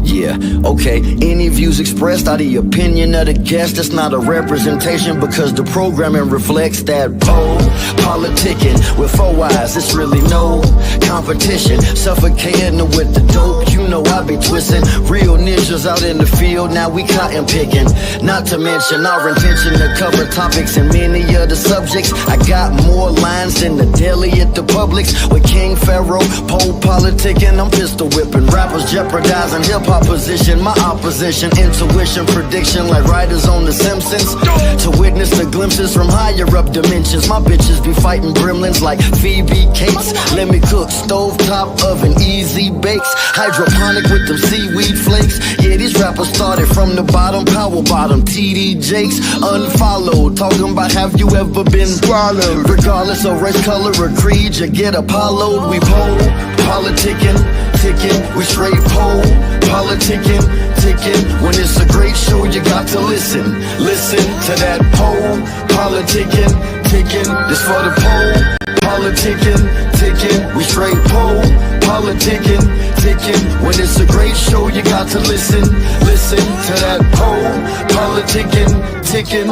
Yeah, okay. Any views expressed are the opinion of the guest. It's not a representation because the programming reflects that Politickin with 4 eyes. It's really no competition. Suffocating with the dope. You know I be twisting. Real ninjas out in the field. Now we cotton picking. Not to mention our intention to cover topics and many of the subjects. I got more lines than the deli at the Publix. With King Pharaoh, PoPolitickin, I'm pistol whipping. Rappers jeopardizing hip-hop position, my opposition, intuition, prediction like writers on The Simpsons. To witness the glimpses from higher up dimensions. My bitches be fighting gremlins like Phoebe Cates. Let me cook, stovetop oven, easy bakes. Hydroponic with them seaweed flakes. Yeah, these rappers started from the bottom, power bottom, TD Jakes. Unfollowed, talking about have you ever been swallowed? Regardless of race, color, or creed, you get Apollo'd. We politickin, tickin', we straight politickin, tickin'. When it's a great show, you got to listen to that politickin, tickin'. This for the politickin, tickin', we straight politickin, tickin'. When it's a great show, you got to listen to that politickin, tickin'.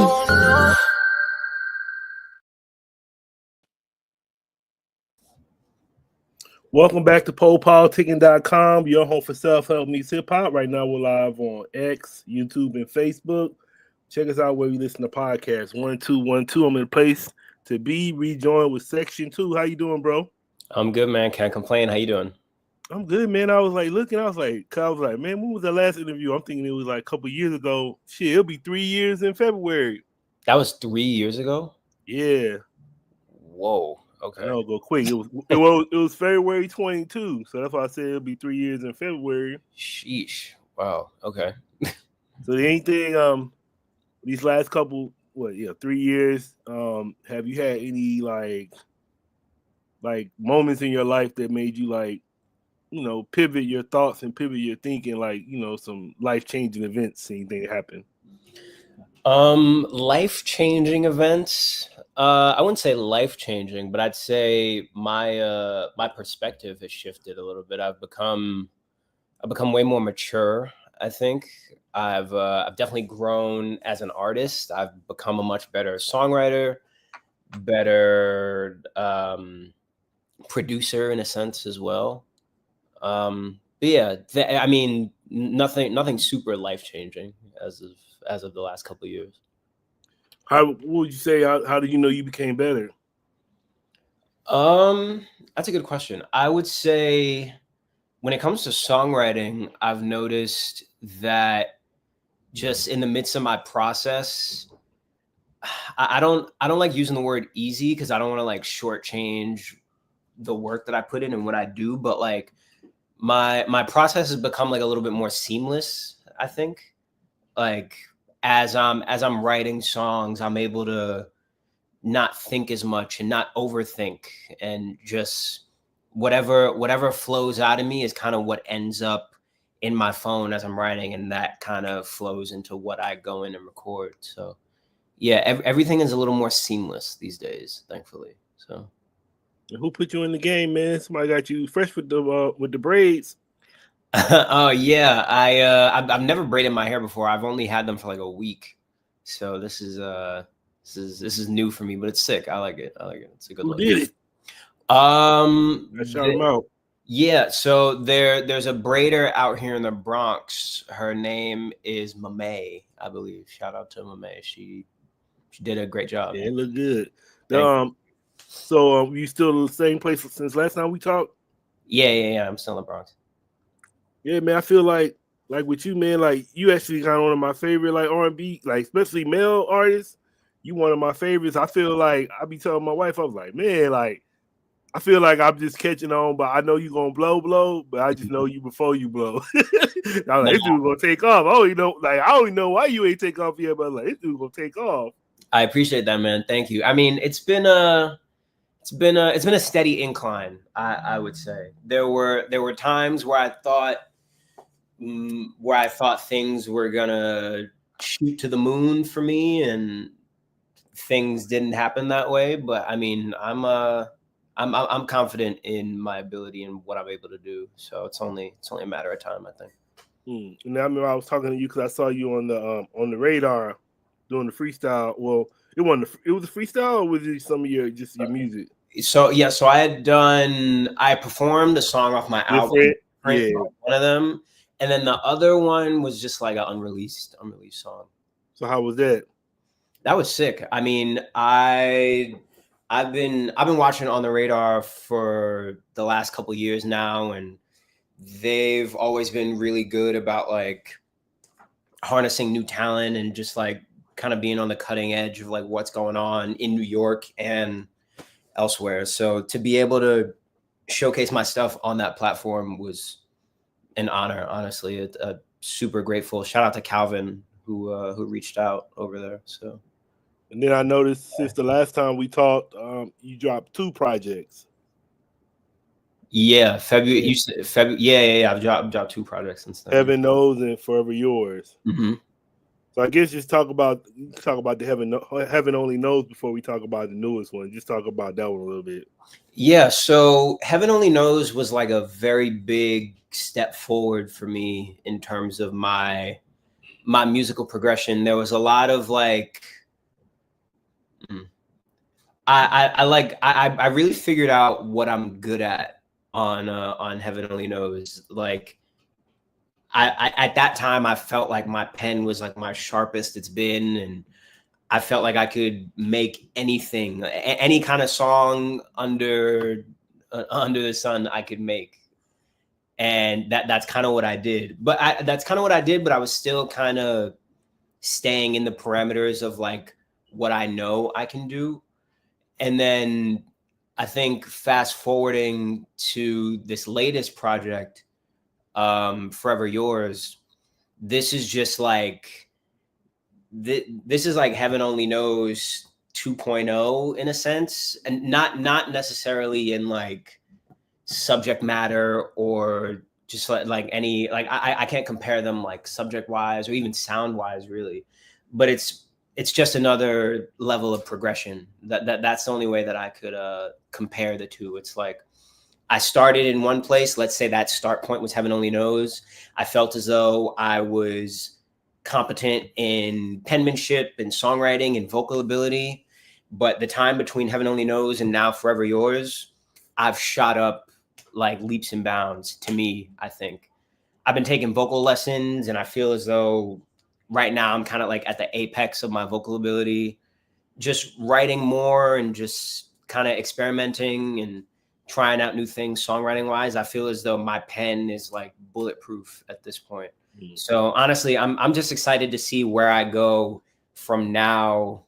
Welcome back to PoPolitickin.com, your home for self-help meets hip-hop. Right now, we're live on X, YouTube, and Facebook. Check us out where you listen to podcasts. 1212. I'm in a place to be. Rejoined with SectionToo. How you doing, bro? I'm good, man. Can't complain. How you doing? I'm good, man. I was like, man, when was the last interview? I'm thinking it was like a couple years ago. Shit, it'll be 3 years in February. That was 3 years ago? Yeah. Whoa. Okay. I know, go quick. It was February 22, so that's why I said it'll be 3 years in February. Sheesh. Wow. Okay. So anything these last couple 3 years, have you had any like moments in your life that made you pivot your thoughts and pivot your thinking, some life-changing events, anything happen? Life-changing events. I wouldn't say life-changing, but I'd say my perspective has shifted a little bit. I've become way more mature. I think I've definitely grown as an artist. I've become a much better songwriter, better producer in a sense as well. But yeah, I mean, nothing super life-changing as of the last couple of years. What would you say? How did you know you became better? That's a good question. I would say when it comes to songwriting, I've noticed that just in the midst of my process, I don't like using the word easy because I don't want to like shortchange the work that I put in and what I do, but like my process has become like a little bit more seamless, I think. Like as I'm writing songs, I'm able to not think as much and not overthink, and just whatever flows out of me is kind of what ends up in my phone as I'm writing, and that kind of flows into what I go in and record. So yeah, everything is a little more seamless these days, thankfully. So who put you in the game, man? Somebody got you fresh with the braids. Oh yeah, I've never braided my hair before. I've only had them for like a week, so this is new for me, but it's sick. I like it. It's a good look. Who did it? Shout them out. Yeah, so there's a braider out here in the Bronx. Her name is Mame, I believe. Shout out to Mame. She did a great job. Yeah, it looked good. So you still the same place since last time we talked? Yeah. I'm still in the Bronx. Yeah, man. I feel like with you, man, like you actually kind of one of my favorite like R&B, like especially male artists. You one of my favorites. I feel like I be telling my wife, I was like, man, like I feel like I'm just catching on, but I know you're gonna blow, but I just know you before you blow. I was like, this dude gonna take off. I don't know why you ain't take off yet, but like this dude gonna take off. I appreciate that, man. Thank you. I mean, it's been a steady incline. I would say there were times where I thought things were gonna shoot to the moon for me, and things didn't happen that way. But I mean, I'm I'm confident in my ability and what I'm able to do. So it's only a matter of time, I think. And I remember I was talking to you because I saw you on the radar doing the freestyle. Well, it was a freestyle, or was it some of your music? So yeah, so I performed a song off my album. Yeah. One of them, and then the other one was just like an unreleased song. So how was that? That was sick. I mean, I've been watching On the Radar for the last couple of years now, and they've always been really good about like harnessing new talent and just like kind of being on the cutting edge of like what's going on in New York and elsewhere. So to be able to showcase my stuff on that platform was an honor, honestly. Super grateful. Shout out to Calvin who reached out over there. So, and then I noticed since the last time we talked, you dropped 2 projects. Yeah, February. You said February. Yeah. I've dropped 2 projects since then. Heaven Knows and Forever Yours. Mm-hmm. So I guess just talk about the Heaven Only Knows before we talk about the newest one. Just talk about that one a little bit. Yeah. So Heaven Only Knows was like a very big step forward for me in terms of my musical progression. There was a lot of like. I really figured out what I'm good at on Heaven Only Knows. Like I at that time I felt like my pen was like my sharpest it's been, and I felt like I could make anything, any kind of song under the sun I could make. And that's kind of what I did. But I was still kind of staying in the parameters of like what I know I can do. And then I think fast forwarding to this latest project, Forever Yours, this is just like, this is like Heaven Only Knows 2.0 in a sense, and not necessarily in like subject matter or just like any, like I can't compare them like subject wise or even sound wise really, but it's just another level of progression. That's the only way that I could compare the two. It's like I started in one place. Let's say that start point was Heaven Only Knows. I felt as though I was competent in penmanship and songwriting and vocal ability. But the time between Heaven Only Knows and now Forever Yours, I've shot up like leaps and bounds. To me, I think I've been taking vocal lessons, and I feel as though right now I'm kind of like at the apex of my vocal ability, just writing more and just kind of experimenting and trying out new things songwriting wise. I feel as though my pen is like bulletproof at this point. So honestly, I'm just excited to see where I go from now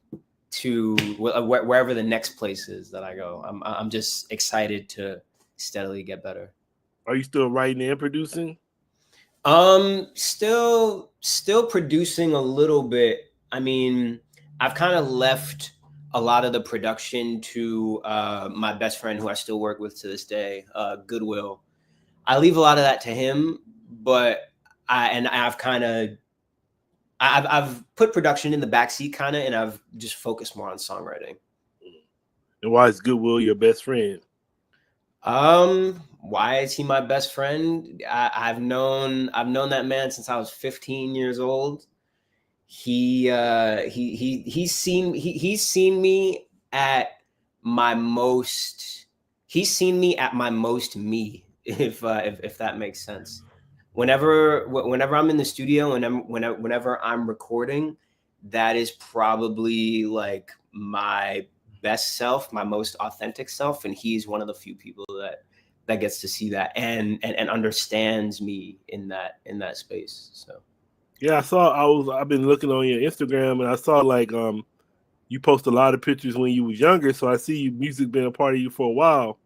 to wherever the next place is that I go. I'm just excited to steadily get better. Are you still writing and producing? Still producing a little bit. I mean, I've kind of left a lot of the production to my best friend who I still work with to this day, Goodwill. I leave a lot of that to him, but I've put production in the backseat kind of, and I've just focused more on songwriting. And why is Goodwill your best friend? Why is he my best friend? I've known that man since I was 15 years old. He's seen me at my most. He's seen me at my most me, if that makes sense. Whenever I'm in the studio and whenever I'm recording, that is probably like my best self, my most authentic self, and he's one of the few people that gets to see that and understands me in that space. So yeah, I've been looking on your Instagram, and I saw like you post a lot of pictures when you was younger, so I see music been a part of you for a while.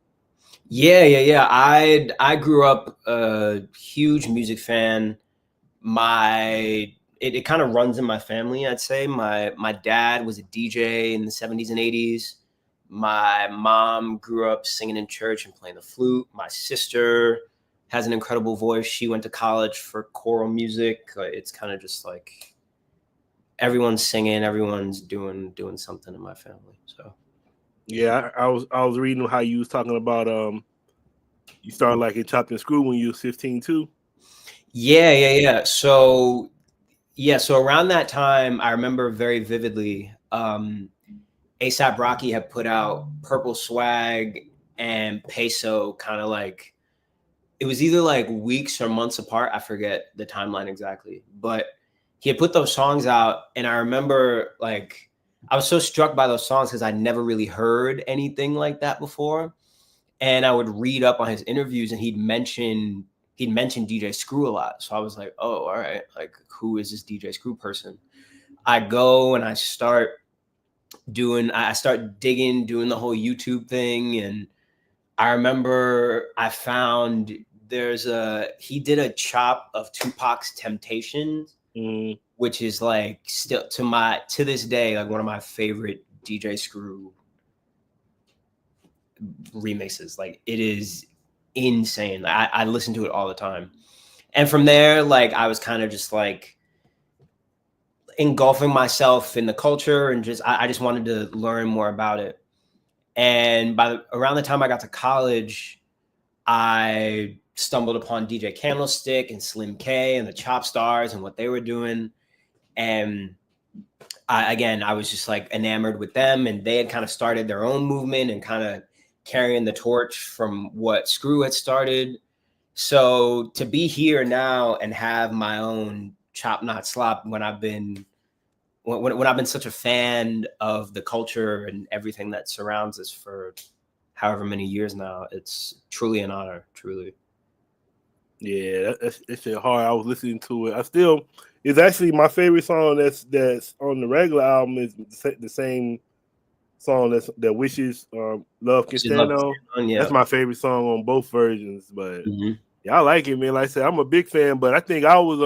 Yeah. I grew up a huge music fan. It kind of runs in my family, I'd say. My dad was a DJ in the 70s and 80s. My mom grew up singing in church and playing the flute. My sister has an incredible voice. She went to college for choral music. It's kind of just like everyone's singing, everyone's doing something in my family. So Yeah, I was reading how you was talking about you started like in Chopped and Screw when you was 15 too. Yeah. So around that time, I remember very vividly. ASAP Rocky had put out Purple Swag and Peso, kind of like it was either like weeks or months apart. I forget the timeline exactly, but he had put those songs out, and I remember like I was so struck by those songs because I never really heard anything like that before. And I would read up on his interviews, and he'd mention DJ Screw a lot. So I was like, oh, all right, like who is this DJ Screw person? I go and I start digging, doing the whole YouTube thing. And I remember I found he did a chop of Tupac's Temptations, which is like still to this day, like one of my favorite DJ Screw remixes. Like it is insane. I listen to it all the time. And from there, like I was kind of just like engulfing myself in the culture, and I just wanted to learn more about it. And around the time I got to college, I stumbled upon DJ Candlestick and Slim K and the Chop Stars and what they were doing. And I was just like enamored with them, and they had kind of started their own movement and kind of carrying the torch from what Screw had started. So to be here now and have my own Chop Not Slop when I've been such a fan of the culture and everything that surrounds us for however many years now, it's truly an honor, truly. Yeah, it's hard. I was listening to it. It's actually my favorite song that's on the regular album is the same song that Wishes Love Can Stand On. Yeah. That's my favorite song on both versions. But yeah, I like it, man. Like I said, I'm a big fan, but I think I was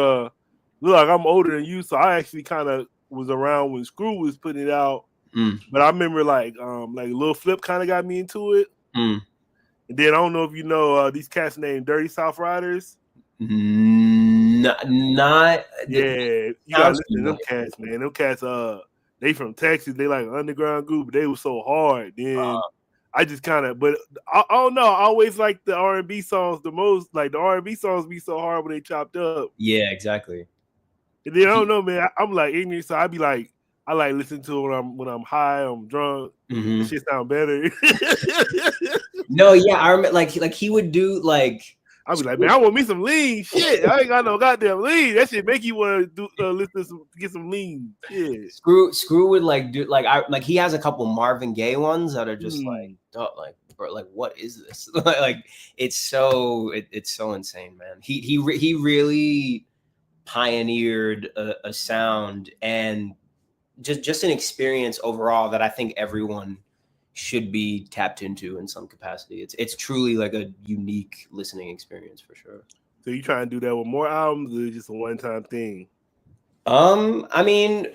look like I'm older than you, so I actually kind of was around when Screw was putting it out. But I remember like Lil Flip kind of got me into it. And then I don't know if you know these cats named Dirty South Riders. Not you gotta listen to them cats, man. Them cats they from Texas, they like an underground group, but they were so hard. Then I just kind of, but I don't know, I always like the R&B songs the most. Like the R&B songs be so hard when they chopped up. Yeah, exactly. And then I don't know, man, I'm like ignorant, so I be like, I like listening to it when I'm high, I'm drunk. That shit sound better. No, yeah, I remember like he would do like. I be like, man, I want me some lean shit. I ain't got no goddamn lean. That shit make you want to listen to get some lean. Yeah. Screw would like do like he has a couple Marvin Gaye ones that are just like bro, like what is this? Like it's so insane, man. He really pioneered a sound and just an experience overall that I think everyone should be tapped into in some capacity. It's truly like a unique listening experience for sure. So you try and do that with more albums, or just a one-time thing? I mean,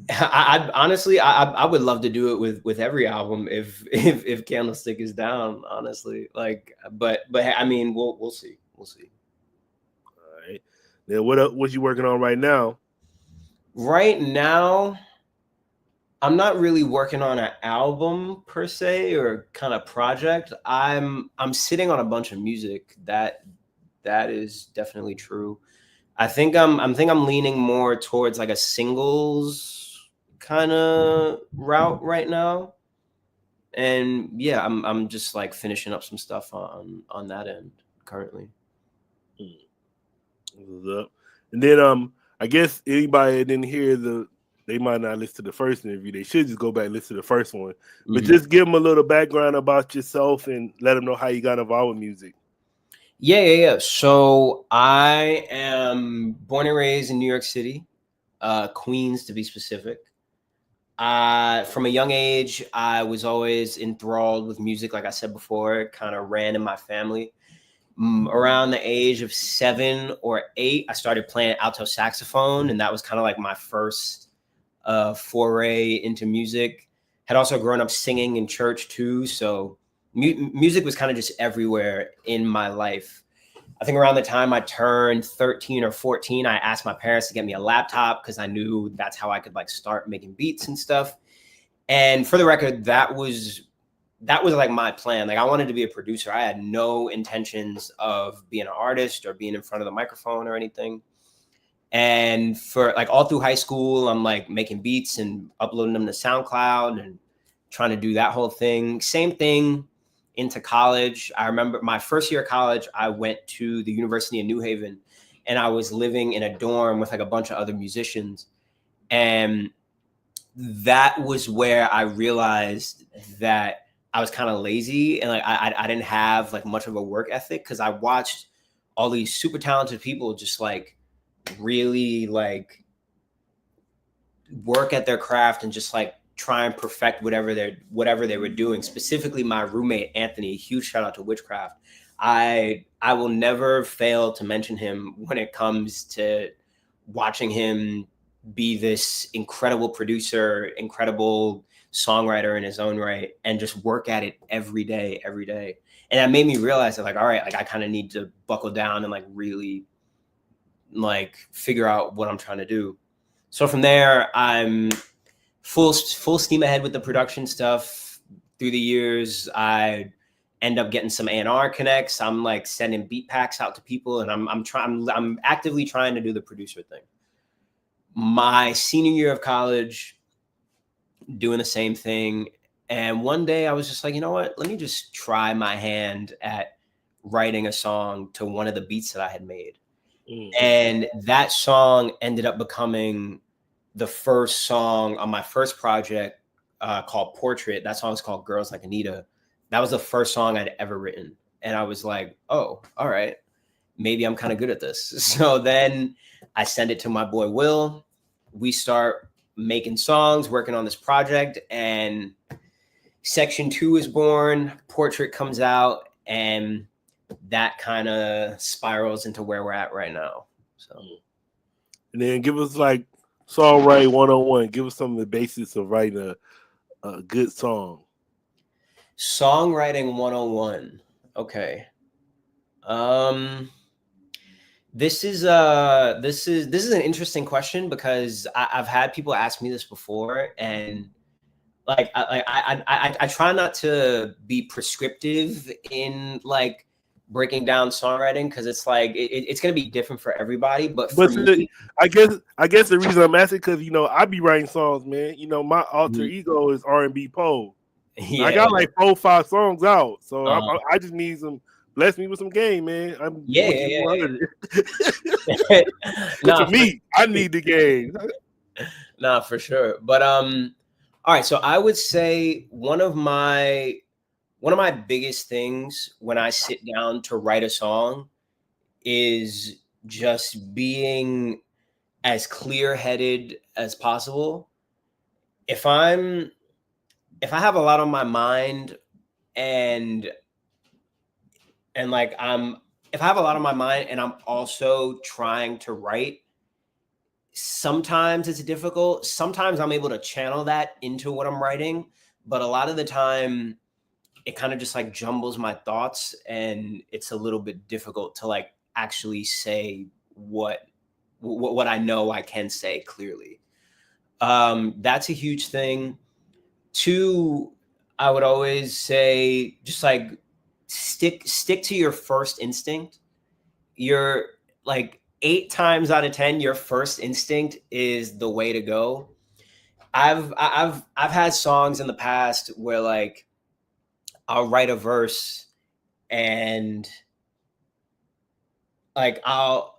I honestly I would love to do it with every album if Candlestick is down, honestly. Like, but I mean, we'll see. All right. Then what you working on right now? Right now, I'm not really working on an album per se or kind of project. I'm sitting on a bunch of music. That is definitely true. I think I'm leaning more towards like a singles kind of route right now. And yeah, I'm just like finishing up some stuff on that end currently. And then I guess anybody that didn't hear they might not listen to the first interview. They should just go back and listen to the first one. But just give them a little background about yourself and let them know how you got involved with music. Yeah. So I am born and raised in New York City, Queens to be specific. From a young age, I was always enthralled with music. Like I said before, it kind of ran in my family. Around the age of 7 or 8, I started playing alto saxophone, and that was kind of like my first foray into music. Had also grown up singing in church too, so music was kind of just everywhere in my life. I think around the time I turned 13 or 14, I asked my parents to get me a laptop because I knew that's how I could like start making beats and stuff. And for the record, that was that was like my plan. Like I wanted to be a producer. I had no intentions of being an artist or being in front of the microphone or anything. And for like all through high school, I'm like making beats and uploading them to SoundCloud and trying to do that whole thing. Same thing into college. I remember my first year of college, I went to the University of New Haven and I was living in a dorm with like a bunch of other musicians. And that was where I realized that I was kind of lazy and like I didn't have like much of a work ethic, because I watched all these super talented people just like really like work at their craft and just like try and perfect whatever they were doing. Specifically my roommate Anthony, huge shout out to Witchcraft. I will never fail to mention him when it comes to watching him be this incredible producer, incredible songwriter in his own right, and just work at it every day. And that made me realize that like, all right, like I kind of need to buckle down and like really like figure out what I'm trying to do. So from there, I'm full steam ahead with the production stuff. Through the years, I end up getting some A&R connects. I'm like sending beat packs out to people, and I'm actively trying to do the producer thing. My senior year of college, doing the same thing. And one day I was just like, you know what? Let me just try my hand at writing a song to one of the beats that I had made. And that song ended up becoming the first song on my first project called Portrait. That song is called Girls Like Anita. That was the first song I'd ever written. And I was like, oh, all right, maybe I'm kind of good at this. So then I send it to my boy, Will. We start making songs, working on this project, and SectionToo is born. Portrait comes out, and that kind of spirals into where we're at right now. So, and then give us like songwriting 101. Give us some of the basics of writing a good song. Songwriting 101. Okay. This is an interesting question, because I've had people ask me this before, and like I try not to be prescriptive in like breaking down songwriting, because it's like it's gonna be different for everybody. But me, I guess the reason I'm asking, because I be writing songs, man. My alter ego is R&B Po. Yeah. I got like 4-5 songs out, so I just need some. Bless me with some game, man. To me, I need the game. Nah, for sure. But all right. So I would say one of my biggest things when I sit down to write a song is just being as clear-headed as possible. If I have a lot on my mind and like if I have a lot on my mind and I'm also trying to write, sometimes it's difficult. Sometimes I'm able to channel that into what I'm writing, but a lot of the time it kind of just like jumbles my thoughts, and it's a little bit difficult to like actually say what I know I can say clearly. That's a huge thing. 2, I would always say just like stick to your first instinct. You're like 8 times out of 10, your first instinct is the way to go. I've had songs in the past where like I'll write a verse and like I'll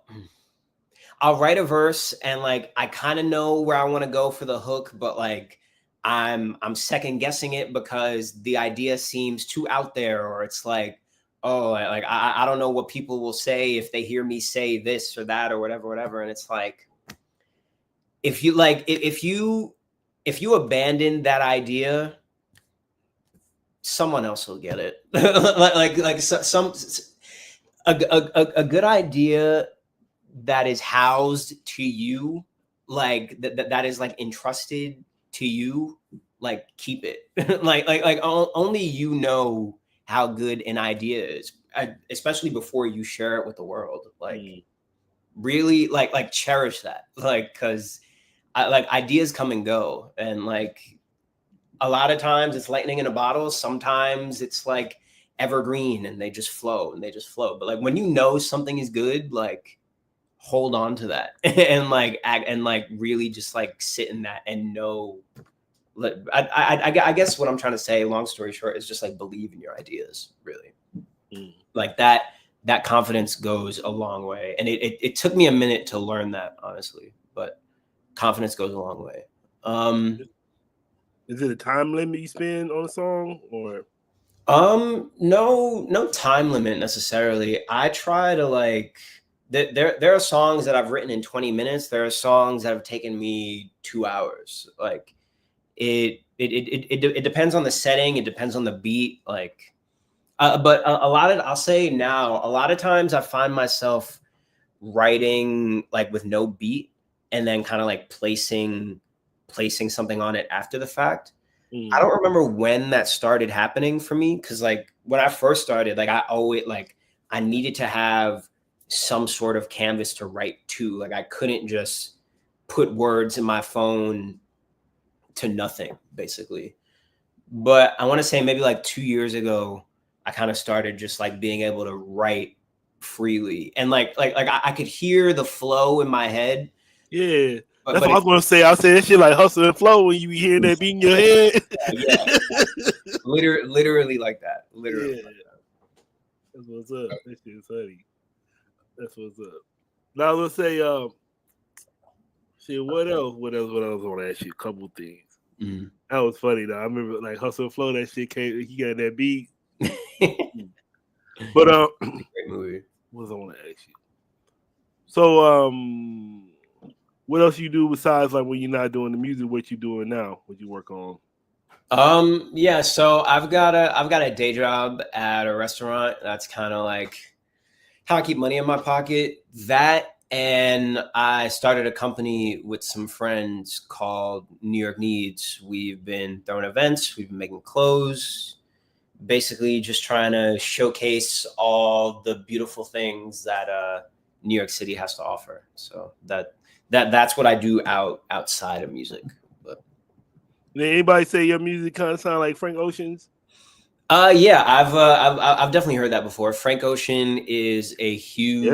write a verse and like I kind of know where I want to go for the hook, but like I'm second guessing it because the idea seems too out there, or it's like, oh, like I don't know what people will say if they hear me say this or that or whatever. And it's like, if you abandon that idea, someone else will get it. A good idea that is housed to you, like that is like entrusted to you, like keep it. like only you know how good an idea is, especially before you share it with the world. Like really like cherish that, like, because like ideas come and go, and like a lot of times it's lightning in a bottle. Sometimes it's like evergreen and they just flow. But like when you know something is good, like hold on to that and like act and like really just like sit in that and know. I guess what I'm trying to say, long story short, is just like believe in your ideas, really. Like that confidence goes a long way. And it took me a minute to learn that, honestly, but confidence goes a long way. Is it a time limit you spend on a song, or? No time limit necessarily. I try to like, there are songs that I've written in 20 minutes. There are songs that have taken me 2 hours. Like it depends on the setting. It depends on the beat. Like, but I'll say now, a lot of times I find myself writing like with no beat and then kind of like placing something on it after the fact. I don't remember when that started happening for me. Cause like when I first started, like I always like, I needed to have some sort of canvas to write to. Like I couldn't just put words in my phone to nothing, basically. But I want to say maybe like 2 years ago, I kind of started just like being able to write freely. And like I could hear the flow in my head. Yeah. That's what I was going to say. I'll say that shit like hustle and flow when you be hearing that beat in your head. Yeah. Literally like that. Literally. Yeah. Like that. That's what's up. That shit is funny. That's what's up. Now let's say, shit, what else? What else? I want to ask you a couple things. Mm-hmm. That was funny though. I remember like hustle and flow. That shit came. He got that beat. But great movie. What was I want to ask you? So what else you do besides like when you're not doing the music? What you doing now? What you work on? Yeah, so I've got a day job at a restaurant. That's kind of like how I keep money in my pocket. That, and I started a company with some friends called New York Needs. We've been throwing events, we've been making clothes, basically just trying to showcase all the beautiful things that New York City has to offer. So that's what I do outside of music. But did anybody say your music kind of sound like Frank Ocean's? Yeah, I've definitely heard that before. Frank Ocean is a huge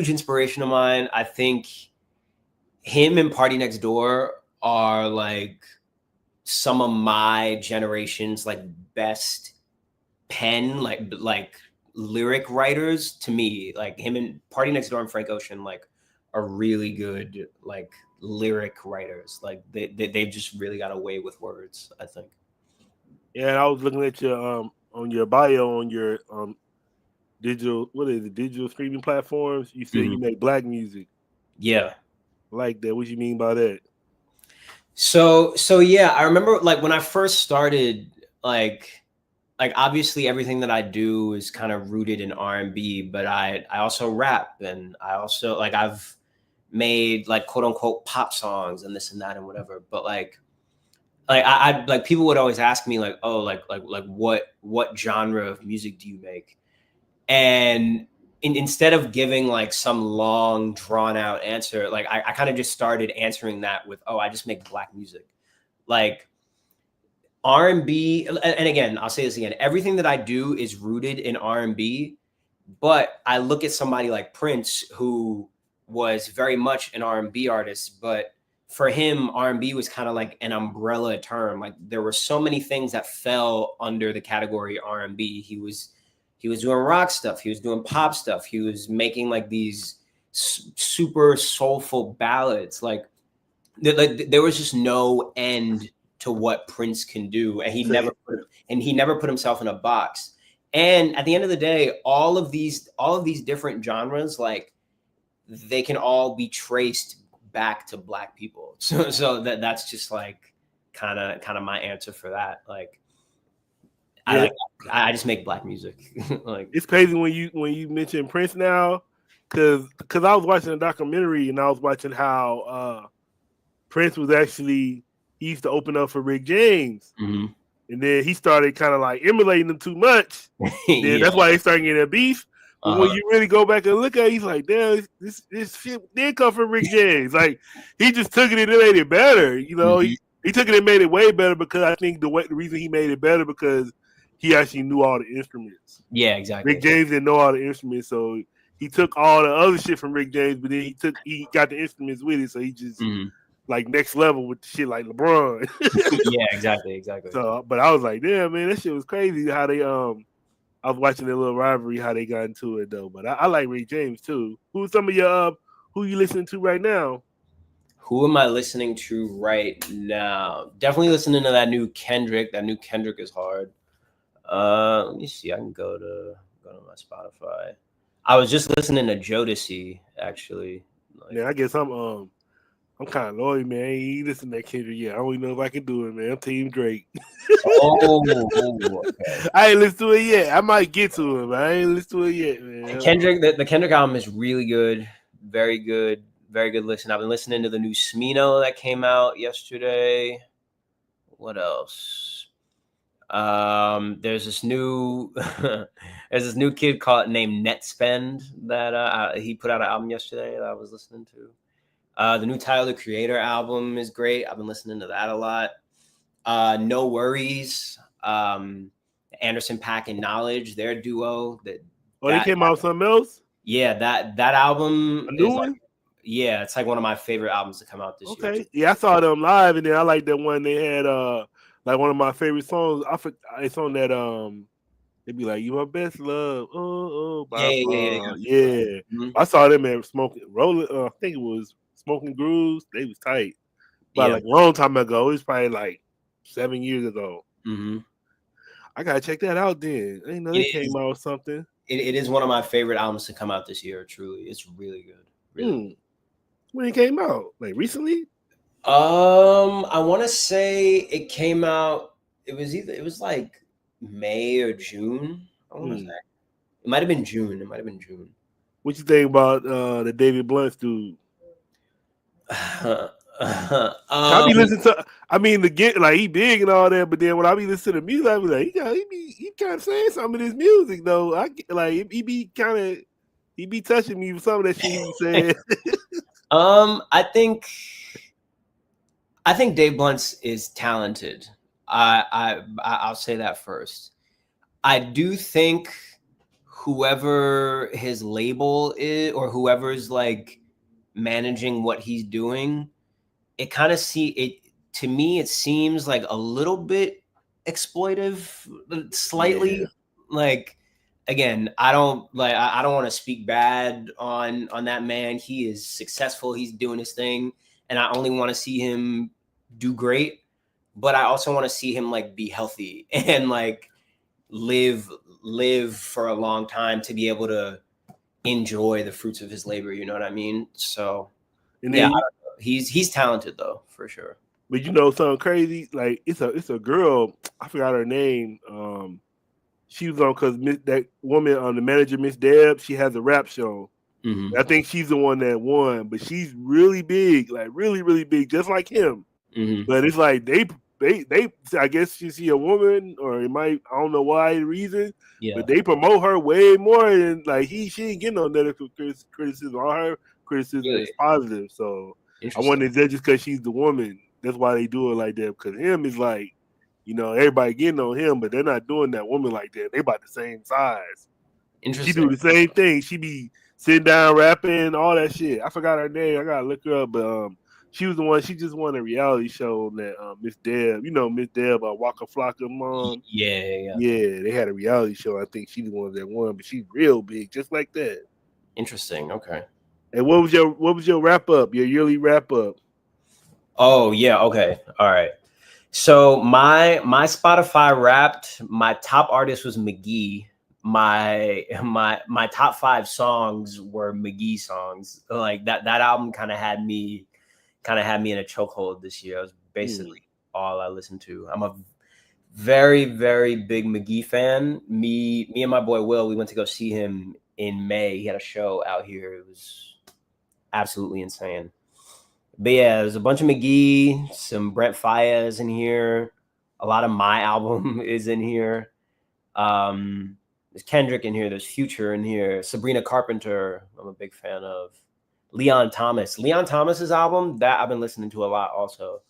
inspiration of mine. I think him and Party Next Door are like some of my generation's like best pen like lyric writers to me. Like him and Party Next Door and Frank Ocean like are really good like lyric writers. Like they've just really got a way with words, I think. Yeah, I was looking at your on your bio on your digital streaming platforms. You said you make black music. Yeah. I like that. What you mean by that? So yeah, I remember like when I first started, like obviously everything that I do is kind of rooted in R&B, but I also rap, and I also like I've made like quote unquote pop songs and this and that and whatever. But like I like people would always ask me like, oh, like what genre of music do you make? And instead of giving like some long drawn out answer, like I kind of just started answering that with, oh, I just make black music. Like R&B, and again, I'll say this again, everything that I do is rooted in R&B, but I look at somebody like Prince, who was very much an R&B artist, but for him, R&B was kind of like an umbrella term. Like there were so many things that fell under the category R&B. He was doing rock stuff. He was doing pop stuff. He was making like these super soulful ballads. Like there was just no end to what Prince can do, and he never put himself in a box. And at the end of the day, all of these different genres, like they can all be traced back to black people. So that's just like kind of my answer for that. Like yeah. I just make black music. Like it's crazy when you mention Prince now, because I was watching a documentary and I was watching how Prince was actually, he used to open up for Rick James, and then he started kind of like emulating him too much. Yeah, that's why they started getting a beef. But when you really go back and look at it, he's like, damn, this shit did come from Rick James. Like he just took it and made it better, you know. He took it and made it way better because I think the reason he made it better because he actually knew all the instruments. Yeah, exactly. Rick James didn't know all the instruments, so he took all the other shit from Rick James, but then he got the instruments with it, so he just like next level with the shit like LeBron. Yeah, exactly. So, but I was like, damn, man, that shit was crazy how they I was watching their little rivalry, how they got into it though. But I like Rick James too. Who's some of your who you listening to right now? Who am I listening to right now? Definitely listening to that new Kendrick. That new Kendrick is hard. Let me see. I can go to my Spotify. I was just listening to Jodeci, actually. Yeah, I guess I'm kind of loyal, man. I ain't listen to that Kendrick yet. I don't even know if I can do it, man. I'm Team Drake. Okay. I ain't listened to it yet. I might get to it, but I ain't listened to it yet, man. The Kendrick album is really good. Very good. Very good listen. I've been listening to the new Smino that came out yesterday. What else? There's this new kid named Netspend that he put out an album yesterday that I was listening to. The new Tyler the Creator album is great. I've been listening to that a lot. No Worries, Anderson .Paak and Knowledge, their duo. They came out with something else? Yeah, that album. A new one? Yeah, it's like one of my favorite albums to come out this year. Okay. Yeah, I saw them live, and then I like that one they had like one of my favorite songs. It's on that it'd be like "You My Best Love." Yeah. Mm-hmm. I saw them at rolling. I think it was Smoking Grooves. They was tight, but like a long time ago. It was probably like 7 years ago. Mm-hmm. I gotta check that out. Then I didn't know they came out with something. It is one of my favorite albums to come out this year. Truly, it's really good. Really. When it came out, like recently? I want to say it came out. It was like May or June. I want to say it might have been June. What you think about the David Blunt dude? I be listening to. I mean, he big and all that, but then when I be listening to music, I be like, he kind of saying something in his music though. He be touching me with some of that shit he be saying. I think Dave Blunt is talented. I'll say that first. I do think whoever his label is or whoever's like managing what he's doing, to me it seems like a little bit exploitive, slightly. Yeah. Like, again, I don't want to speak bad on that man. He is successful. He's doing his thing, and I only want to see him do great. But I also want to see him like be healthy and like live for a long time to be able to enjoy the fruits of his labor. You know what I mean? So yeah, he's talented though, for sure. But you know something crazy? Like it's a girl. I forgot her name. She was on because that woman on the manager, Miss Deb, she has a rap show. Mm-hmm. I think she's the one that won, but she's really big, like really, really big, just like him. Mm-hmm. But it's like they I guess she's a woman, or it might, I don't know why the reason. Yeah. But they promote her way more than like she ain't getting no negative criticism. All her criticism is positive. So I wonder if that's just because she's the woman. That's why they do it like that. Because him is like, you know, everybody getting on him, but they're not doing that woman like that. They about the same size. Interesting. She do the same thing. She be sitting down rapping, all that shit. I forgot her name. I gotta look her up, but she was the one. She just won a reality show on that Miss Deb. You know Miss Deb, Waka Flocka mom. Yeah. They had a reality show. I think she's the one that won, but she's real big, just like that. Interesting. Okay. And what was your wrap up? Your yearly wrap up? Oh yeah. Okay. All right. So my Spotify Wrapped, my top artist was McGee. My top 5 songs were McGee songs. Like that album kind of had me in a chokehold this year. It was basically all I listened to. I'm a very, very big McGee fan. Me and my boy Will, we went to go see him in May. He had a show out here. It was absolutely insane. But yeah, there's a bunch of McGee, some Brent Faiyaz in here. A lot of my album is in here. There's Kendrick in here. There's Future in here. Sabrina Carpenter, I'm a big fan of. Leon Thomas's album, that I've been listening to a lot also.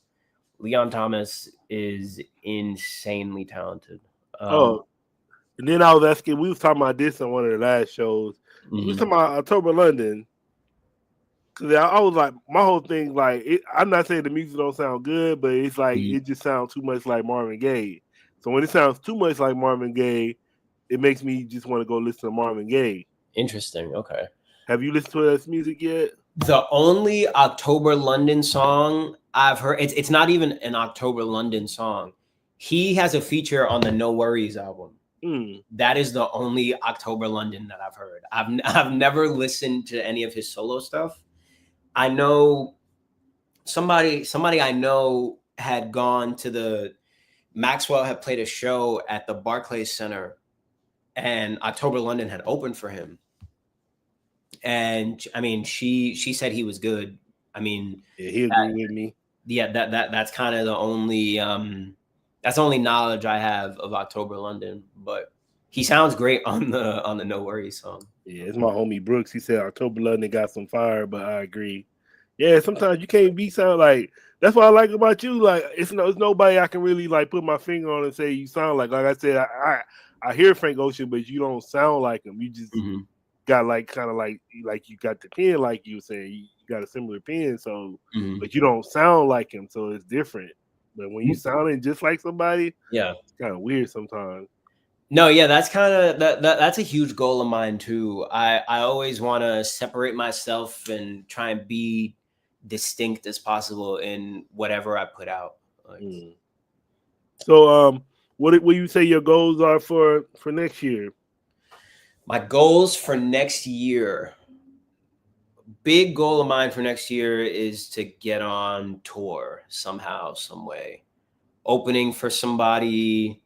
Leon Thomas is insanely talented. And then I was asking, we was talking about this on one of the last shows. We was talking about October London. Cause I was like, my whole thing, like, I'm not saying the music don't sound good, but it's like it just sounds too much like Marvin Gaye. So when it sounds too much like Marvin Gaye, it makes me just want to go listen to Marvin Gaye. Interesting. Okay. Have you listened to his music yet? The only October London song I've heard, it's not even an October London song. He has a feature on the No Worries album. That is the only October London that I've heard. I've never listened to any of his solo stuff. I know somebody I know had gone to Maxwell had played a show at the Barclays Center, and October London had opened for him. And I mean, she said he was good. I mean, yeah, he agreed with me. Yeah, that's kind of the only that's the only knowledge I have of October London. But he sounds great on the No Worries song. Yeah, it's my homie Brooks. He said October London got some fire, but I agree. Yeah, sometimes you can't be sound like. That's what I like about you. Like, it's nobody I can really like put my finger on and say you sound like. Like I said, I hear Frank Ocean, but you don't sound like him. You just got like kind of like you got the pen, like you were saying. You got a similar pen, so but you don't sound like him, so it's different. But when you sounding just like somebody, yeah, it's kind of weird sometimes. No, yeah, that's kind of that's a huge goal of mine too. I always want to separate myself and try and be distinct as possible in whatever I put out. So, what will you say your goals are for next year? My goals for next year, big goal of mine for next year is to get on tour somehow, some way, opening for somebody.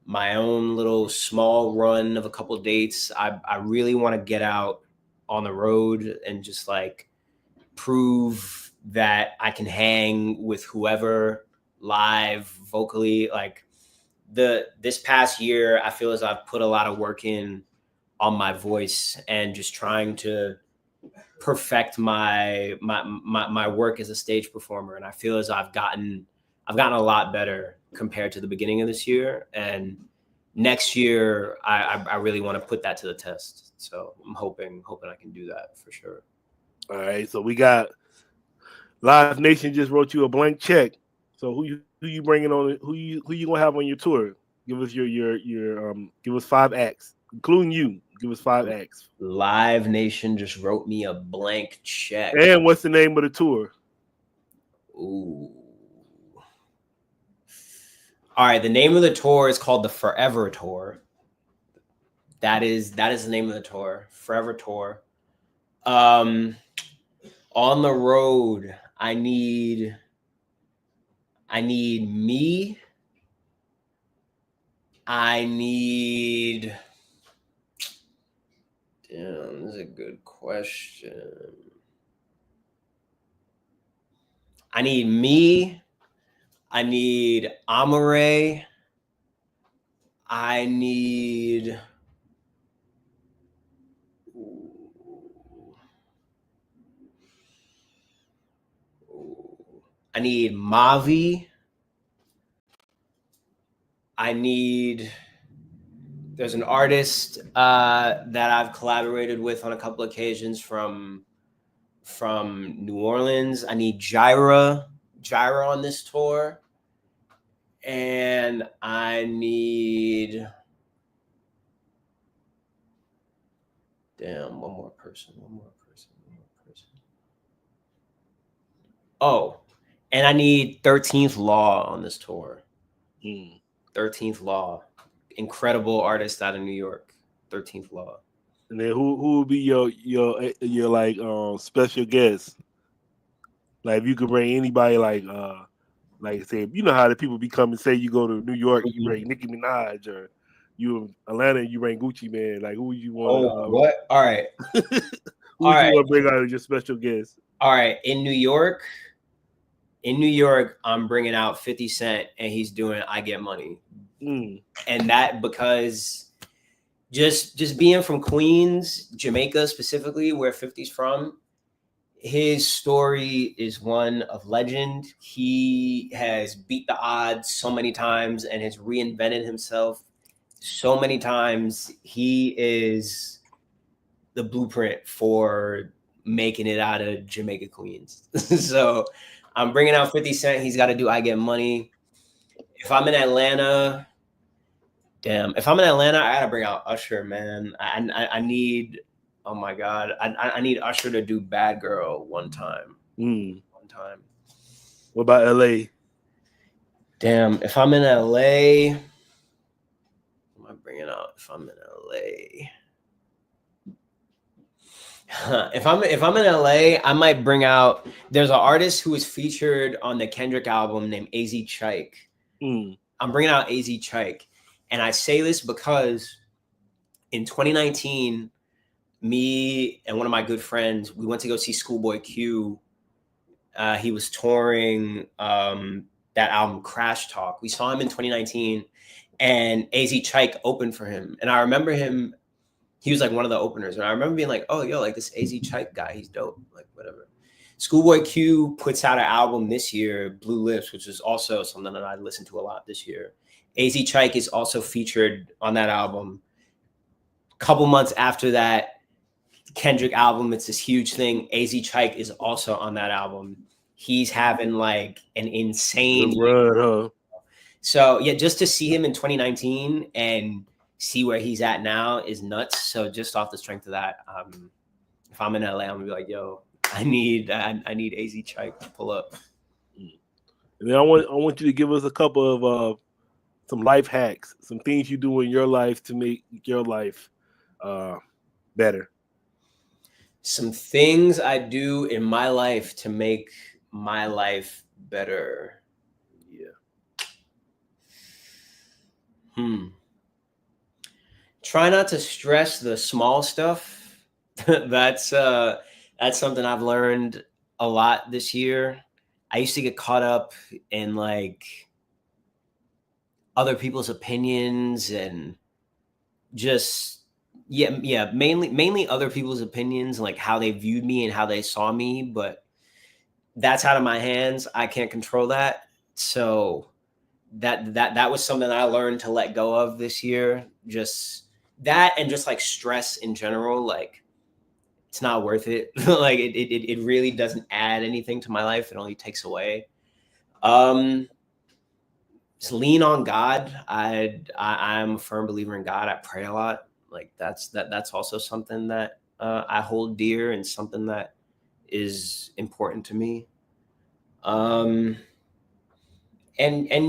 My own little small run of a couple of dates. I really want to get out on the road and just like prove that I can hang with whoever live vocally. Like this past year, I feel as I've put a lot of work in on my voice and just trying to perfect my work as a stage performer. And I feel as I've gotten a lot better compared to the beginning of this year. And next year, I really want to put that to the test. So I'm hoping I can do that for sure. All right. So we got Live Nation just wrote you a blank check. So who you bringing on? Who you gonna have on your tour? Give us your give us 5 acts, including you. Give us 5 acts. Live Nation just wrote me a blank check. And what's the name of the tour? Ooh. All right, the name of the tour is called the Forever Tour. That is the name of the tour, Forever Tour. On the road, I need me. Damn, this is a good question. I need me. I need Amare. I need Mavi. There's an artist that I've collaborated with on a couple occasions from New Orleans. I need Gyra on this tour. And I need one more person. Oh, and I need 13th Law on this tour. 13th Law, incredible artist out of New York. 13th Law. And then who will be your like special guest? Like if you could bring anybody like say, you know how the people be coming, say you go to New York, you bring Nicki Minaj, or you in Atlanta, you bring Gucci Man. Like who would you want? What? All right. Who would you want to bring out as your special guest? All right, in New York, I'm bringing out 50 Cent, and he's doing "I Get Money," and that because just being from Queens, Jamaica specifically, where 50's from, his story is one of legend. He has beat the odds so many times and has reinvented himself so many times. He is the blueprint for making it out of Jamaica, Queens. So I'm bringing out 50 Cent. He's got to do I Get Money. If I'm in Atlanta, I gotta bring out Usher, man. I need, oh my God, I need Usher to do Bad Girl one time. One time. What about LA? Damn, if I'm in LA, what am I bringing out? If I'm in LA. If I'm in LA, I might bring out. There's an artist who was featured on the Kendrick album named AZ Chike. I'm bringing out AZ Chike, and I say this because in 2019, me and one of my good friends, we went to go see Schoolboy Q. He was touring that album Crash Talk. We saw him in 2019, and AZ Chike opened for him, and I remember him. He was like one of the openers. And I remember being like, oh, yo, like this AZ Chike guy, he's dope. Like, whatever. Schoolboy Q puts out an album this year, Blue Lips, which is also something that I listened to a lot this year. AZ Chike is also featured on that album. A couple months after that, Kendrick album, it's this huge thing. AZ Chike is also on that album. He's having like an insane run, huh? So, yeah, just to see him in 2019 and see where he's at now is nuts. So just off the strength of that, if I'm in LA, I'm gonna be like, yo, I need AZ Chike to pull up. And then I want you to give us a couple of some life hacks, some things you do in your life to make your life better. Some things I do in my life to make my life better. Yeah. Try not to stress the small stuff. That's something I've learned a lot this year. I used to get caught up in like other people's opinions and just mainly other people's opinions, like how they viewed me and how they saw me, but that's out of my hands. I can't control that. So that was something I learned to let go of this year. Just that, and just like stress in general, like it's not worth it. Like it really doesn't add anything to my life. It only takes away. Just lean on God. I'm a firm believer in God. I pray a lot. Like that's also something that I hold dear and something that is important to me. And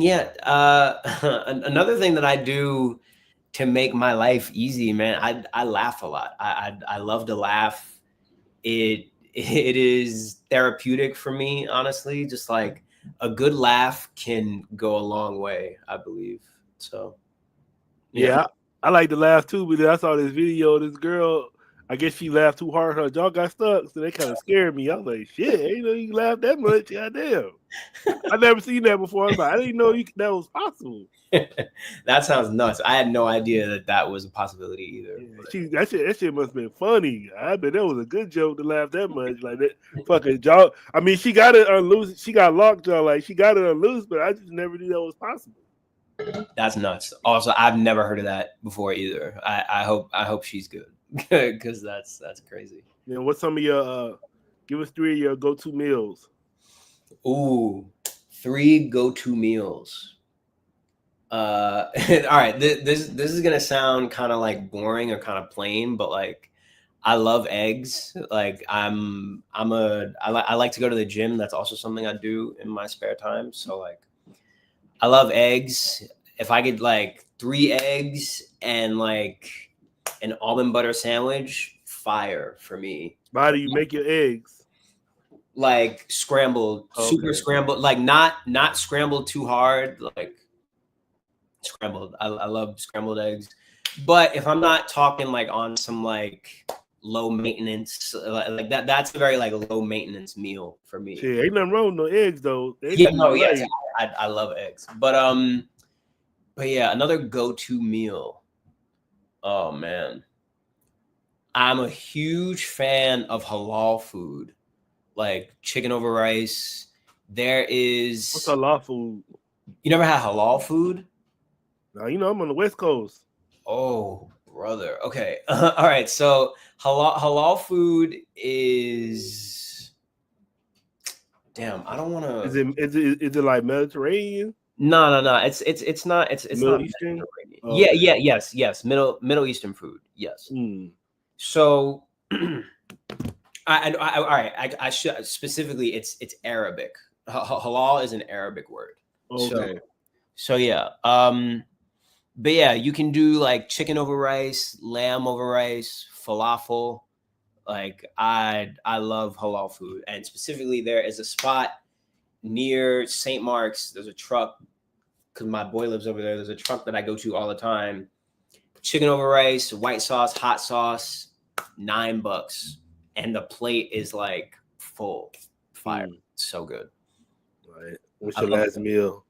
yet another thing that I do to make my life easy, man, I laugh a lot. I love to laugh. It is therapeutic for me, honestly. Just like a good laugh can go a long way, I believe. So yeah, I like to laugh too, but I saw this video of this girl. I guess she laughed too hard, her jaw got stuck, so they kind of scared me. I was like, shit, I didn't know you laugh that much. Goddamn. I've never seen that before. I was like, I didn't know that was possible. That sounds nuts. I had no idea that was a possibility either. Yeah, that shit must have been funny. I bet that was a good joke to laugh that much. Like that fucking jaw. I mean, she got it unloose. She got locked jaw. Like she got it unloose, but I just never knew that was possible. That's nuts. Also, I've never heard of that before either. I hope she's good because that's crazy. Yeah, what's some of your give us 3 of your go-to meals? Ooh, 3 go-to meals. All right, this is gonna sound kind of like boring or kind of plain, but like I love eggs. Like I like to go to the gym. That's also something I do in my spare time. So like I love eggs. If I get like 3 eggs and like an almond butter sandwich, fire for me. How do you make your eggs? Like scrambled, super scrambled, like not scrambled too hard, like scrambled. I love scrambled eggs. But if I'm not talking like on some like low maintenance, like that's a very like low maintenance meal for me. Yeah, ain't nothing wrong with no eggs though. I love eggs. But yeah, another go-to meal. Oh man. I'm a huge fan of halal food. like chicken over rice. There is. What's halal food? You never had halal food? Now you know I'm on the West Coast. Oh, brother. Okay. All right. So halal food is. Damn, I don't want to. Is it like Mediterranean? No. It's not. It's Middle not Eastern? Mediterranean. Okay. Yes. Middle Eastern food. Yes. Mm. So, all right. I should specifically. It's Arabic. Halal is an Arabic word. Okay. So yeah. But yeah, you can do like chicken over rice, lamb over rice, falafel. Like I love halal food, and specifically there is a spot near St. Mark's. There's a truck because my boy lives over there. There's a truck that I go to all the time. Chicken over rice, white sauce, hot sauce, $9, and the plate is like full fire. So good. Right. What's your last meal?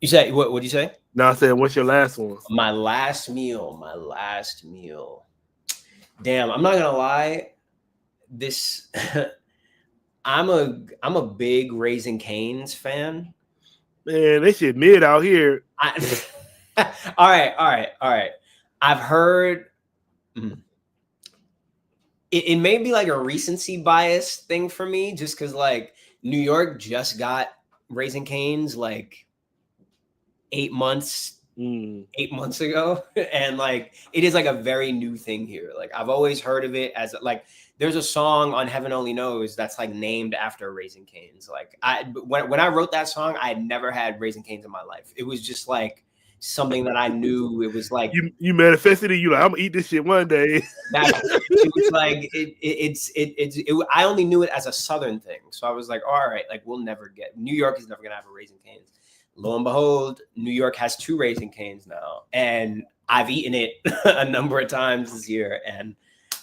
You say what? What'd you say? No, I said, what's your last one? My last meal. Damn, I'm not gonna lie. This I'm a big Raising Cane's fan. Man, they shit mid out here. All right. I've heard it may be like a recency bias thing for me, just because like New York just got Raising Cane's like 8 months ago, and like it is like a very new thing here. Like I've always heard of it as like there's a song on Heaven Only Knows that's like named after Raising Cane's. Like when I wrote that song, I had never had Raising Cane's in my life. It was just like something that I knew. It was like you manifested it. You like, I'm gonna eat this shit one day. It was like it. I only knew it as a Southern thing, so I was like, all right, like we'll never get New York is never gonna have a Raising Cane's. Lo and behold, New York has 2 Raising Cane's now, and I've eaten it a number of times this year. And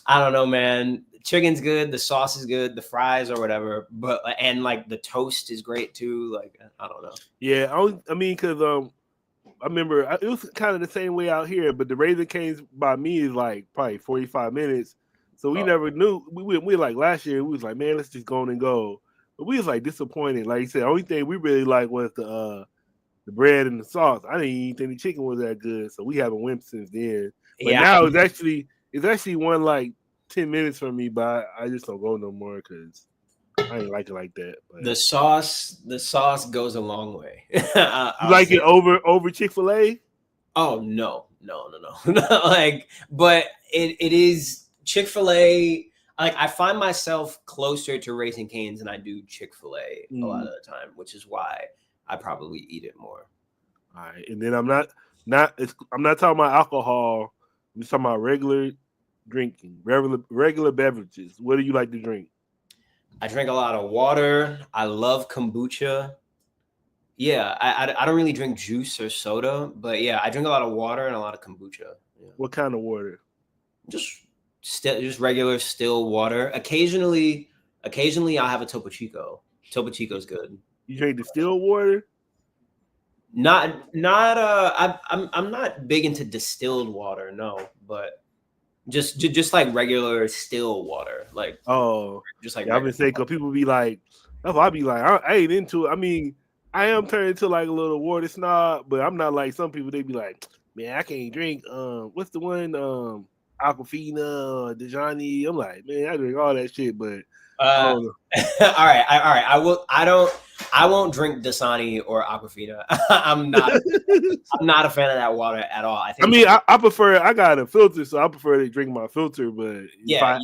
I don't know, man. Chicken's good, the sauce is good, the fries or whatever, but and like the toast is great too. Like I don't know. Yeah, I mean, because I remember it was kind of the same way out here, but the Raising Cane's by me is like probably 45 minutes. So we never knew. We like last year, we was like, man, let's just go on and go. But we was like disappointed. Like you said, the only thing we really liked was the bread and the sauce. I didn't even think the chicken was that good, so we haven't went since then. But now it's actually one like 10 minutes from me, but I just don't go no more because I ain't like it like that. But the sauce goes a long way. You like it over Chick-fil-A? Oh no. Like, but it is Chick-fil-A. Like I find myself closer to Raising Cane's than I do Chick-fil-A a lot of the time, which is why I probably eat it more. All right, and then I'm not talking about alcohol. I'm just talking about regular drinking, regular beverages. What do you like to drink? I drink a lot of water. I love kombucha. Yeah, I don't really drink juice or soda, but yeah, I drink a lot of water and a lot of kombucha. Yeah. What kind of water? Just regular still water. Occasionally I'll have a Topo Chico. Topo Chico's good. You drink distilled water? I'm not big into distilled water, no, but just like regular still water, like just like I've been saying because people be like, I be like, I ain't into it. I mean, I am turning into like a little water snob, but I'm not like some people. They be like, man, I can't drink. What's the one? Aquafina, Dejani. I'm like, man, I drink all that shit, but all right. I won't drink Dasani or Aquafina. I'm not a fan of that water at all. I prefer. I got a filter, so I prefer to drink my filter. But yeah,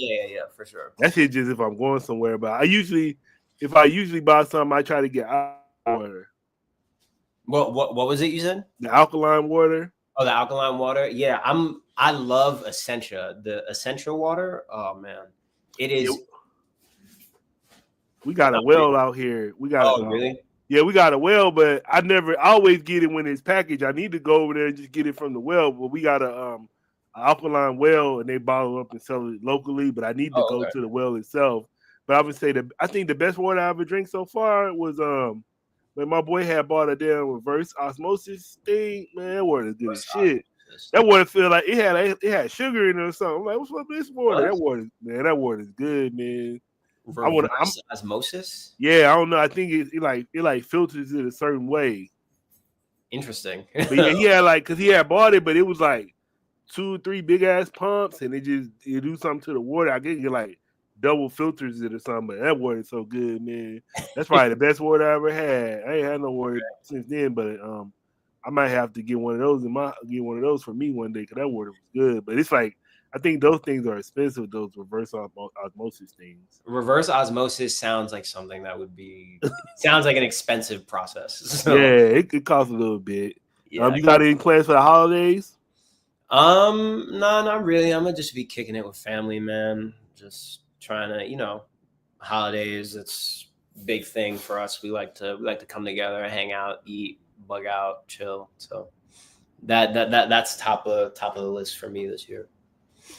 for sure. That shit just if I'm going somewhere. But if I usually buy something, I try to get water. What was it you said? The alkaline water. Oh, the alkaline water. Yeah, I love Essentia. The Essentia water. Oh man, it is. We got a well out here. We got. Really? Yeah, we got a well, but I always get it when it's packaged. I need to go over there and just get it from the well. But we got a alkaline well, and they bottle up and sell it locally. But I need to go to the well itself. But I would say I think the best water I ever drank so far was when my boy had bought a damn reverse osmosis thing. Man, that water is good as shit. That water feel like it had sugar in it or something. I'm like, what's up with this water? That water is good, man. Reverse osmosis? Yeah, I don't know. I think it like filters it a certain way. Interesting. But yeah, he had like, cause he had bought it, but it was like 2 or 3 big ass pumps, and it do something to the water. I guess it like double filters it or something. But that water is so good, man. That's probably the best water I ever had. I ain't had no water since then, but I might have to get one of those for me one day, because that water was good. But it's like, I think those things are expensive, those reverse osmosis things. Reverse osmosis sounds like something that would be, sounds like an expensive process. So, yeah, it costs a little bit. Yeah. You got any plans for the holidays? No, not really. I'm gonna just be kicking it with family, man. Just trying to, holidays. It's a big thing for us. We like to come together, hang out, eat, bug out, chill. So that's top of the list for me this year.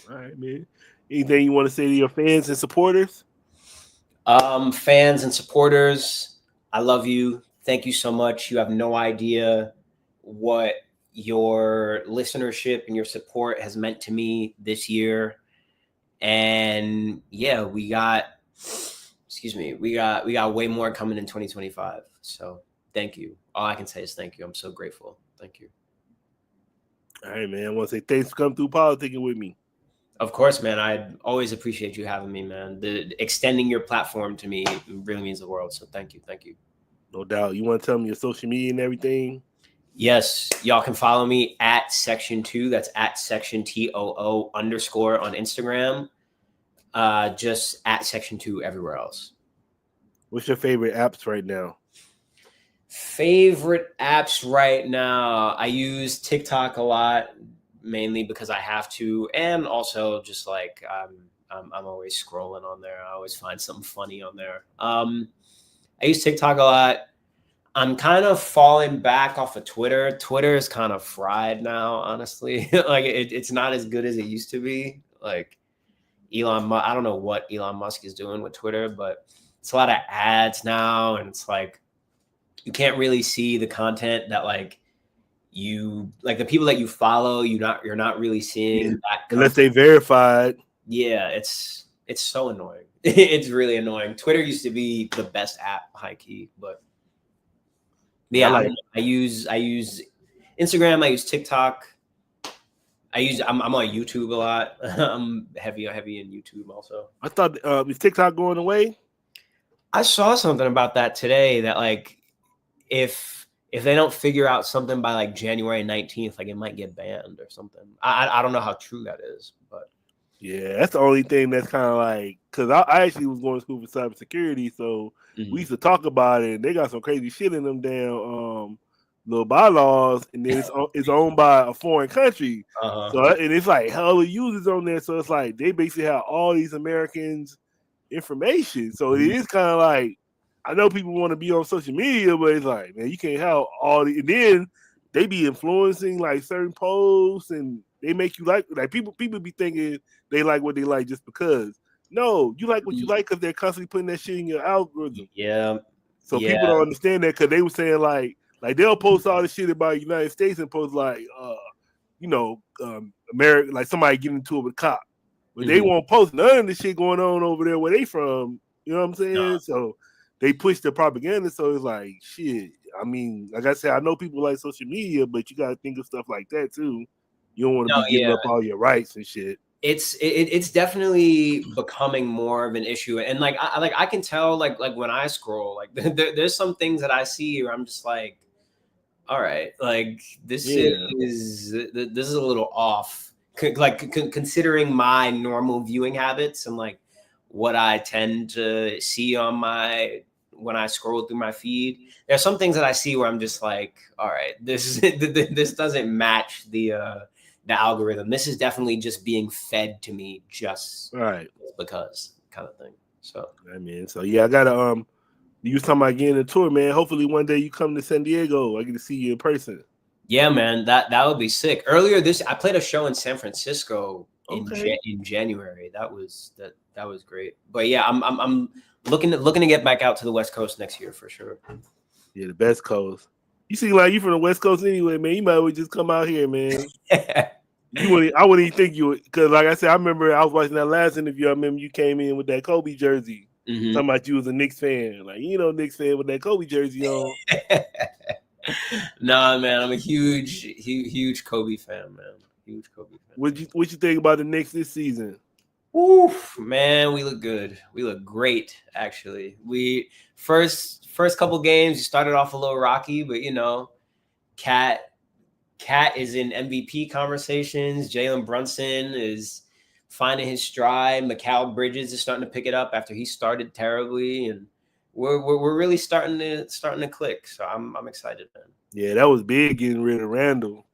All right, man. Anything you want to say to your fans and supporters? Fans and supporters, I love you. Thank you so much. You have no idea what your listenership and your support has meant to me this year. And yeah, we got way more coming in 2025. So thank you. All I can say is thank you. I'm so grateful. Thank you. All right, man. I want to say thanks for coming through Politickin with me. Of course, man. I always appreciate you having me, man. Extending your platform to me really means the world. So thank you. Thank you. No doubt. You want to tell me your social media and everything? Yes. Y'all can follow me at SectionToo. That's at SectionToo_ on Instagram. Just at SectionToo everywhere else. What's your favorite apps right now? Favorite apps right now? I use TikTok a lot, mainly because I have to, and also just like I'm always scrolling on there. I always find something funny on there. I use TikTok a lot. I'm kind of falling back off of Twitter. Twitter is kind of fried now, honestly. Like it's not as good as it used to be. Like I don't know what Elon Musk is doing with Twitter, but it's a lot of ads now, and it's like you can't really see the content that the people that you follow, you're not really seeing that unless they verified. Yeah, it's so annoying. It's really annoying. Twitter used to be the best app, high key, but yeah, I use Instagram, I use TikTok. I'm on YouTube a lot. I'm heavy in YouTube also. I thought is TikTok going away? I saw something about that today, that like if they don't figure out something by like January 19th, like it might get banned or something. I don't know how true that is, but yeah, that's the only thing that's kind of like, because I actually was going to school for cybersecurity, so we used to talk about it, and they got some crazy shit in them damn little bylaws, and then it's owned by a foreign country. So and it's like hella users on there, so it's like they basically have all these Americans' information. So it is kind of like, I know people want to be on social media, but it's like, man, you can't have all the. And then they be influencing like certain posts, and they make you like people be thinking they like what they like just because. No, you like what you like because they're constantly putting that shit in your algorithm. Yeah. So people don't understand that, because they were saying like they'll post all this shit about the United States and post like America, like somebody getting into it with a cop, but they won't post none of the shit going on over there where they from. You know what I'm saying? No. So they push the propaganda. So it's like shit. I mean, like I said, I know people like social media, but you got to think of stuff like that too. You don't want to be giving up all your rights and shit. It's definitely becoming more of an issue, and like I can tell like when I scroll, like there's some things that I see where I'm just like, all right, like this is a little off, considering my normal viewing habits and like what I tend to see on when I scroll through my feed. There's some things that I see where I'm just like, all right, this doesn't match the algorithm. This is definitely just being fed to me just because kind of thing. So I mean, so yeah, I gotta you was talking about getting a tour, man. Hopefully one day you come to San Diego, I get to see you in person. Yeah, man, that would be sick. Earlier I played a show in San Francisco in January. That was great. But yeah, I'm looking to get back out to the West Coast next year for sure. Yeah, the West Coast. You seem like you from the West Coast anyway, man. You might as well just come out here, man. I wouldn't even think you would, because like I said, I remember I was watching that last interview. I remember you came in with that Kobe jersey. Mm-hmm. Talking about you was a Knicks fan. Like, you know, Knicks fan with that Kobe jersey on. Nah, man, I'm a huge Kobe fan, man. Huge Kobe fan. What you think about the Knicks this season? Oof, man, we look good. We look great, actually. We first couple games, you started off a little rocky, but you know, Cat is in MVP conversations. Jalen Brunson is finding his stride. Mikal Bridges is starting to pick it up after he started terribly, and we're really starting to click. So I'm excited, man. Yeah, that was big getting rid of Randall.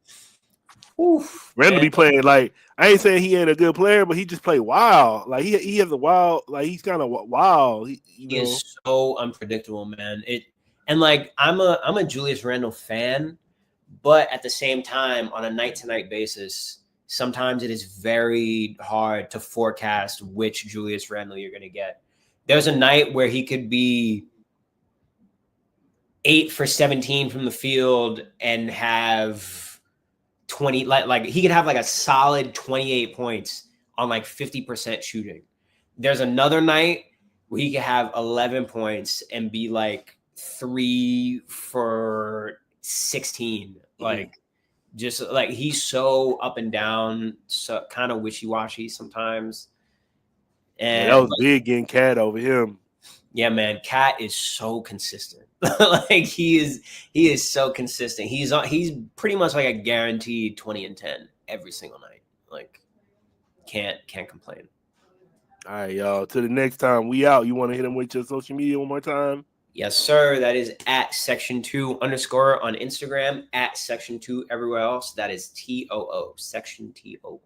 Oof, Randall man. be playing like, I ain't saying he ain't a good player, but he just play wild. Like he has a wild, like he's kind of wild. He is so unpredictable, man. And like I'm a Julius Randle fan, but at the same time, on a night-to-night basis, sometimes it is very hard to forecast which Julius Randle you're going to get. There's a night where he could be 8 for 17 from the field and have 20, like he could have like a solid 28 points on like 50% shooting. There's another night where he could have 11 points and be like 3 for 16. Like, just like he's so up and down, so kind of wishy-washy sometimes. And that was big getting Cat over him. Yeah, man, Cat is so consistent. Like he is so consistent. He's pretty much like a guaranteed 20 and 10 every single night. Like can't complain. All right, y'all. Till the next time, we out. You want to hit him with your social media one more time? Yes, sir. That is at SectionToo _ on Instagram, at SectionToo everywhere else. That is TOO, Section TOO.